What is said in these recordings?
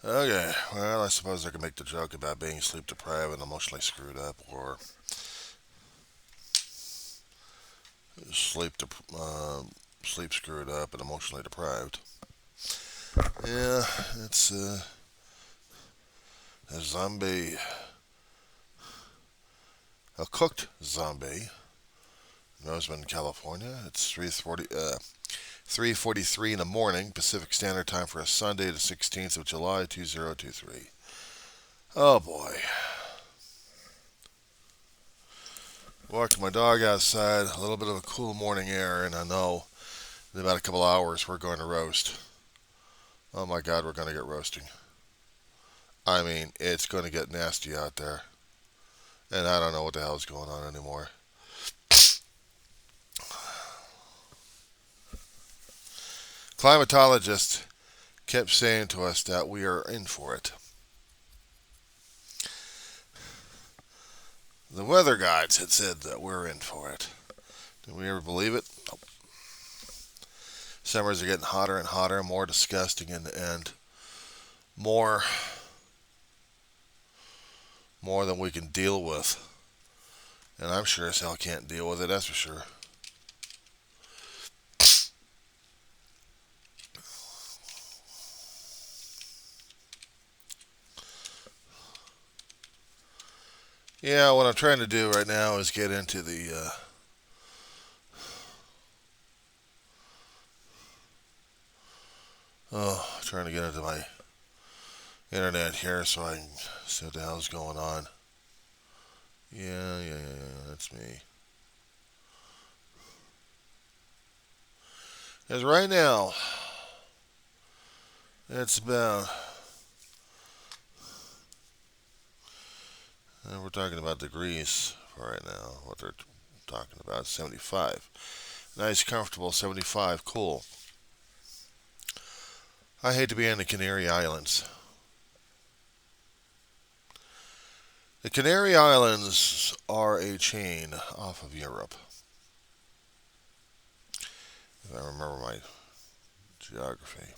Okay, well, I suppose I can make the joke about being sleep deprived and emotionally screwed up, or sleep sleep screwed up and emotionally deprived. Yeah, it's a zombie, a cooked zombie. Roseman, California. It's 3:43 in the morning, Pacific Standard Time for a Sunday, the 16th of July, 2023. Oh boy. Walked my dog outside, a little bit of a cool morning air, and I know in about a couple hours we're going to roast. Oh my god, we're going to get roasting. I mean, it's going to get nasty out there. And I don't know what the hell's going on anymore. Climatologists kept saying to us that we are in for it. The weather gods had said that we're in for it. Did we ever believe it? Nope. Summers are getting hotter and hotter, more disgusting in the end. More, more than we can deal with. And I'm sure as hell can't deal with it, that's for sure. Yeah, what I'm trying to do right now is get into the, trying to get into my internet here so I can see what the hell's going on. Yeah, that's me. Because right now, it's about, we're talking about degrees for right now, what they're talking about, 75. Nice, comfortable 75, cool. I hate to be in the Canary Islands. The Canary Islands are a chain off of Europe. If I remember my geography.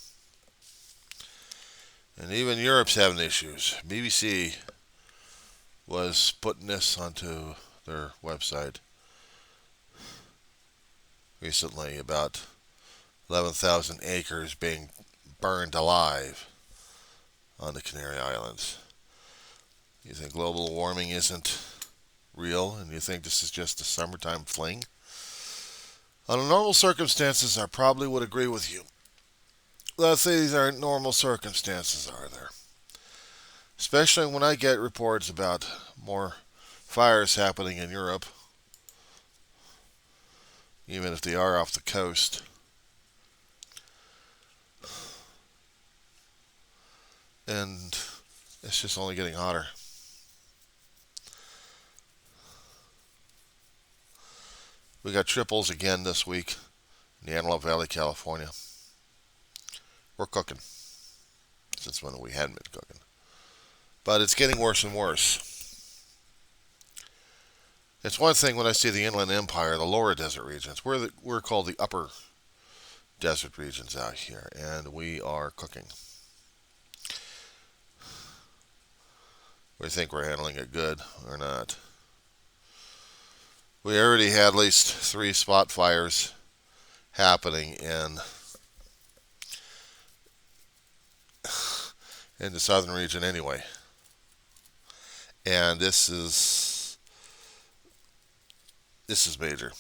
And even Europe's having issues. BBC was putting this onto their website recently about 11,000 acres being burned alive on the Canary Islands. You think global warming isn't real, and you think this is just a summertime fling? Under normal circumstances, I probably would agree with you. Let's say these aren't normal circumstances, are there? Especially when I get reports about more fires happening in Europe, even if they are off the coast. And it's just only getting hotter. We got triples again this week in the Antelope Valley, California. We're cooking since when we hadn't been cooking. But it's getting worse and worse. It's one thing when I see the Inland Empire, the lower desert regions. We're called the upper desert regions out here, and we are cooking. We think we're handling it good or not. We already had at least 3 spot fires happening in the southern region anyway. And this is major.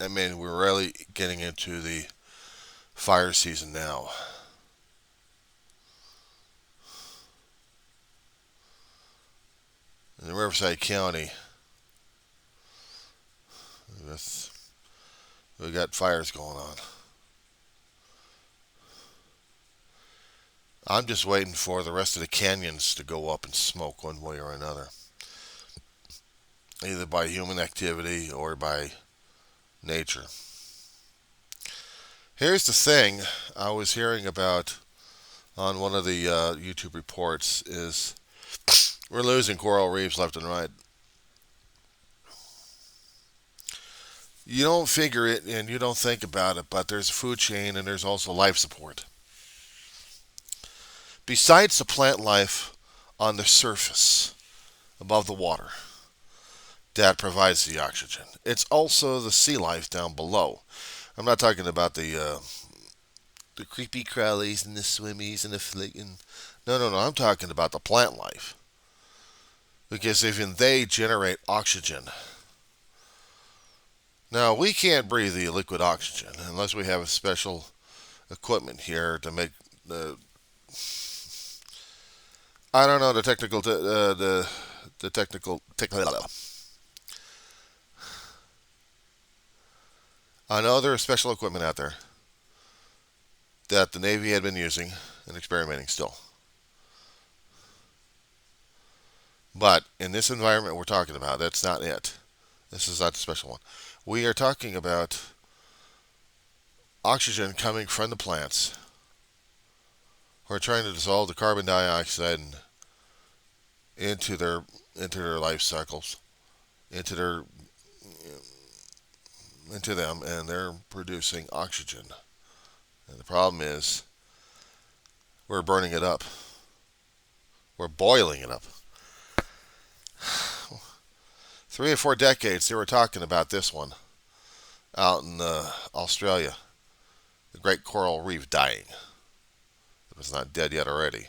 I mean, we're really getting into the fire season now. In Riverside County, we got fires going on. I'm just waiting for the rest of the canyons to go up in smoke one way or another, either by human activity or by nature. Here's the thing I was hearing about on one of the YouTube reports is we're losing coral reefs left and right. You don't figure it and you don't think about it, but there's a food chain and there's also life support. Besides the plant life on the surface above the water that provides the oxygen, it's also the sea life down below. I'm not talking about the creepy crawlies and the swimmies and the flicking. No, no, no. I'm talking about the plant life because even they generate oxygen. Now we can't breathe the liquid oxygen unless we have a special equipment here to make the I don't know the technical the technical I know there's special equipment out there that the Navy had been using and experimenting still. But in this environment we're talking about, that's not it. This is not the special one. We are talking about oxygen coming from the plants who are trying to dissolve the carbon dioxide into their life cycles, into their into them, and they're producing oxygen. And the problem is we're burning it up. We're boiling it up. 3 or 4 decades they were talking about this one out in Australia, the great coral reef dying. It was not dead yet already.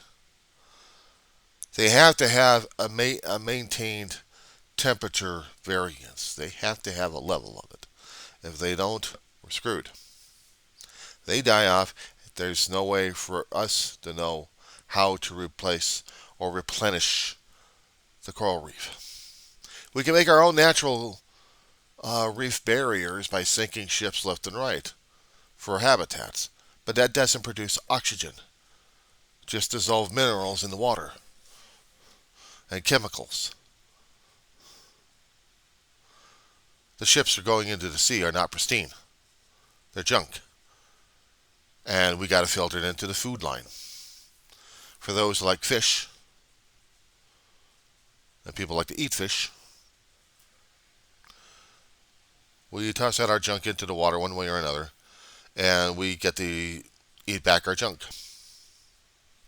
They have to have a maintained temperature variance. They have to have a level of it. If they don't, we're screwed. They die off. There's no way for us to know how to replace or replenish the coral reef. We can make our own natural reef barriers by sinking ships left and right for habitats, but that doesn't produce oxygen. Just dissolve minerals in the water and chemicals. The ships are going into the sea are not pristine. They're junk. And we got to filter it into the food line. For those who like fish, and people like to eat fish, we toss out our junk into the water one way or another, and we get to eat back our junk.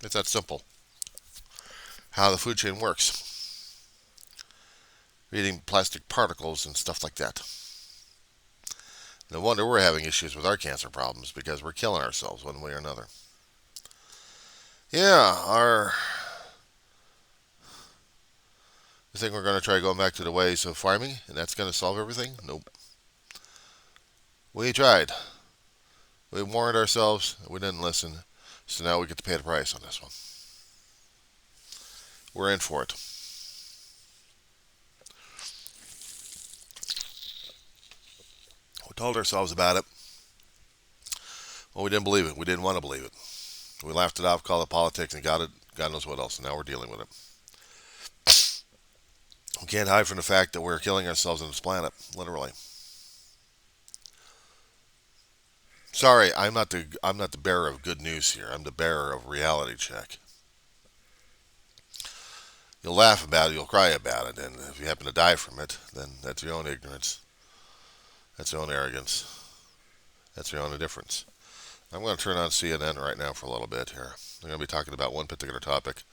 It's that simple. How the food chain works. Eating plastic particles and stuff like that. No wonder we're having issues with our cancer problems because we're killing ourselves one way or another. Yeah, you think we're going to try going back to the ways of farming and that's going to solve everything? Nope. We tried. We warned ourselves. We didn't listen. So now we get to pay the price on this one. We're in for it. We told ourselves about it. Well, we didn't believe it. We didn't want to believe it. We laughed it off, called it politics, and got it. God knows what else. And now we're dealing with it. We can't hide from the fact that we're killing ourselves on this planet, literally. Sorry, I'm not the bearer of good news here. I'm the bearer of reality check. You'll laugh about it, you'll cry about it, and if you happen to die from it, then that's your own ignorance. That's your own arrogance. That's your own indifference. I'm going to turn on CNN right now for a little bit here. They're going to be talking about one particular topic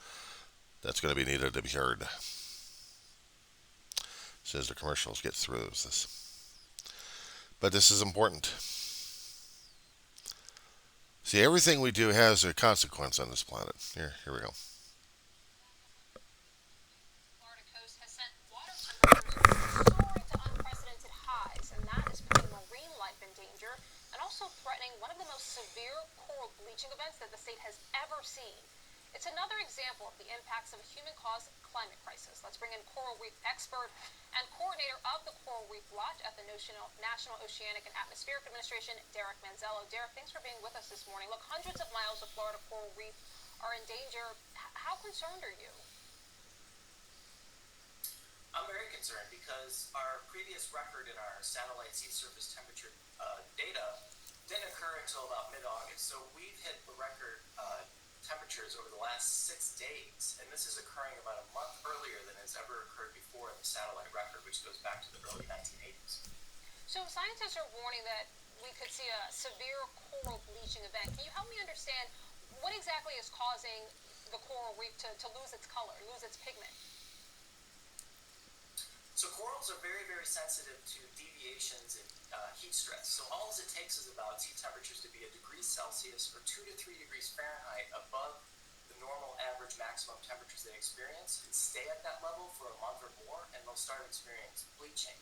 that's going to be needed to be heard. As soon as the commercials get through this. But this is important. See, everything we do has a consequence on this planet. Here we go. Florida coast has sent water temperatures soaring to unprecedented highs, and that is putting marine life in danger and also threatening one of the most severe coral bleaching events that the state has ever seen. It's another example of the impacts of a human-caused climate crisis. Let's bring in coral reef expert and coordinator of the Coral Reef Watch at the National Oceanic and Atmospheric Administration, Derek Manzello. Derek, thanks for being with us this morning. Look, hundreds of miles of Florida coral reef are in danger. How concerned are you? I'm very concerned because our previous record in our satellite sea surface temperature data didn't occur until about mid-August. So we've hit the record temperatures over the last 6 days, and this is occurring about a month earlier than has ever occurred before in the satellite record, which goes back to the early 1980s. So scientists are warning that we could see a severe coral bleaching event. Can you help me understand what exactly is causing the coral reef to lose its color, lose its pigment? So corals are very, very sensitive to deviations in heat stress. So all it takes is about sea temperatures to be a degree Celsius or 2 to 3 degrees Fahrenheit above the normal average maximum temperatures they experience, and stay at that level for a month or more, and they'll start experiencing bleaching.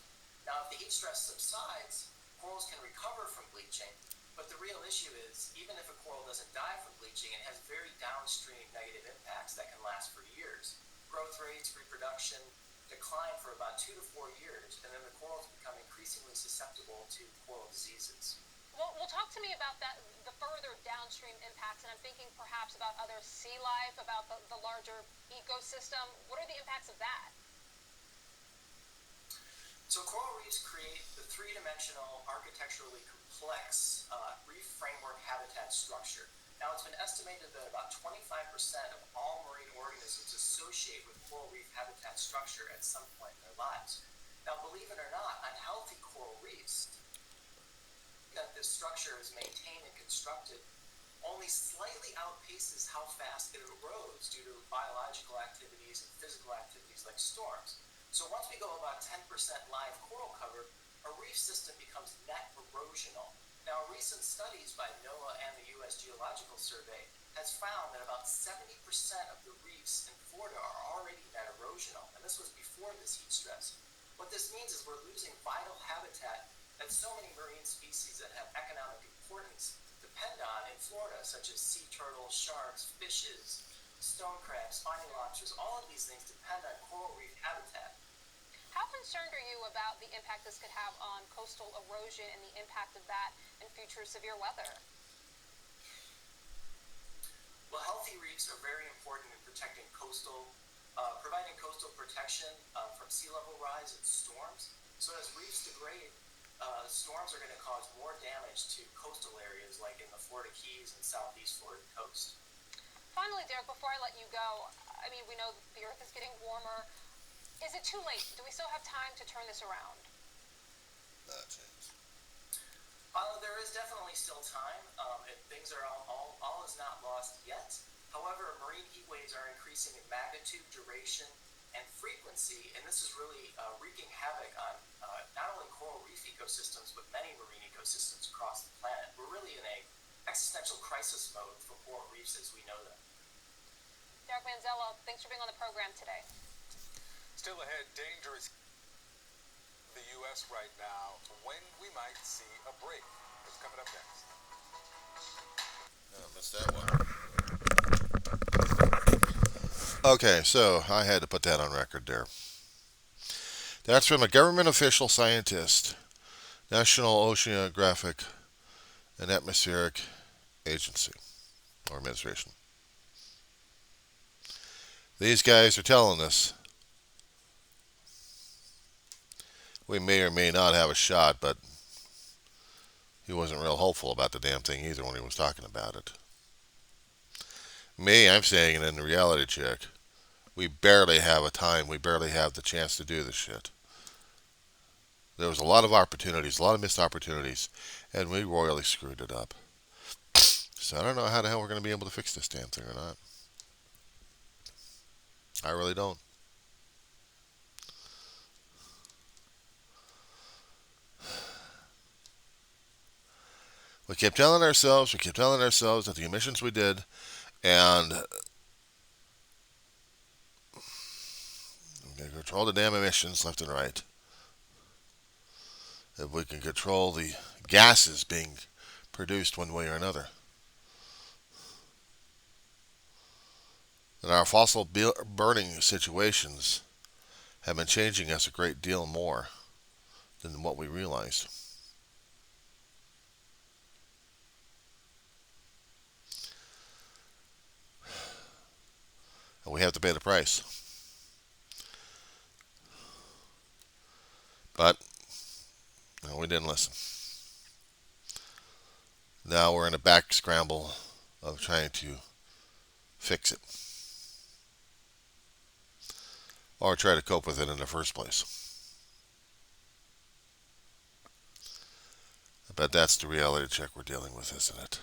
Now, if the heat stress subsides, corals can recover from bleaching, but the real issue is, even if a coral doesn't die from bleaching, it has very downstream negative impacts that can last for years. Growth rates, reproduction, decline for about 2 to 4 years, and then the corals become increasingly susceptible to coral diseases. Well, talk to me about that, the further downstream impacts, and I'm thinking perhaps about other sea life, about the larger ecosystem. What are the impacts of that? So coral reefs create the three-dimensional, architecturally complex reef framework habitat structure. Now, it's been estimated that about 25% of all marine organisms associate with coral reef habitat structure at some point in their lives. Now, believe it or not, on healthy coral reefs, that this structure is maintained and constructed only slightly outpaces how fast it erodes due to biological activities and physical activities like storms. So once we go about 10% live coral cover, a reef system becomes net erosional. Now, recent studies by NOAA and the U.S. Geological Survey has found that about 70% of the reefs in Florida are already net erosional, and this was before this heat stress. What this means is we're losing vital habitat that so many marine species that have economic importance depend on in Florida, such as sea turtles, sharks, fishes, stone crabs, spiny lobsters. All of these things depend on coral reef habitat. How concerned are you about the impact this could have on coastal erosion and the impact of that in future severe weather? Well, healthy reefs are very important in providing coastal protection from sea level rise and storms. So as reefs degrade, storms are going to cause more damage to coastal areas like in the Florida Keys and southeast Florida coast. Finally, Derek, before I let you go, I mean, we know the Earth is getting warmer. Is it too late? Do we still have time to turn this around? There is definitely still time, and things are all is not lost yet. However, marine heat waves are increasing in magnitude, duration, and frequency, and this is really wreaking havoc on not only coral reef ecosystems, but many marine ecosystems across the planet. We're really in a existential crisis mode for coral reefs as we know them. Derek Manzella, thanks for being on the program today. Still ahead, dangerous the U.S. right now. When we might see a break. It's coming up next. Missed that one. Okay, so I had to put that on record there. That's from a government official scientist, National Oceanographic and Atmospheric Agency or Administration. These guys are telling us we may or may not have a shot, but he wasn't real hopeful about the damn thing either when he was talking about it. Me, I'm saying it in the reality check. We barely have a time. We barely have the chance to do this shit. There was a lot of opportunities, a lot of missed opportunities, and we royally screwed it up. So I don't know how the hell we're going to be able to fix this damn thing or not. I really don't. We kept telling ourselves that the emissions we did, and we can control the damn emissions left and right. If we can control the gases being produced one way or another. And our fossil burning situations have been changing us a great deal more than what we realized. And we have to pay the price. But no, we didn't listen. Now we're in a back scramble of trying to fix it. Or try to cope with it in the first place. I bet that's the reality check we're dealing with, isn't it?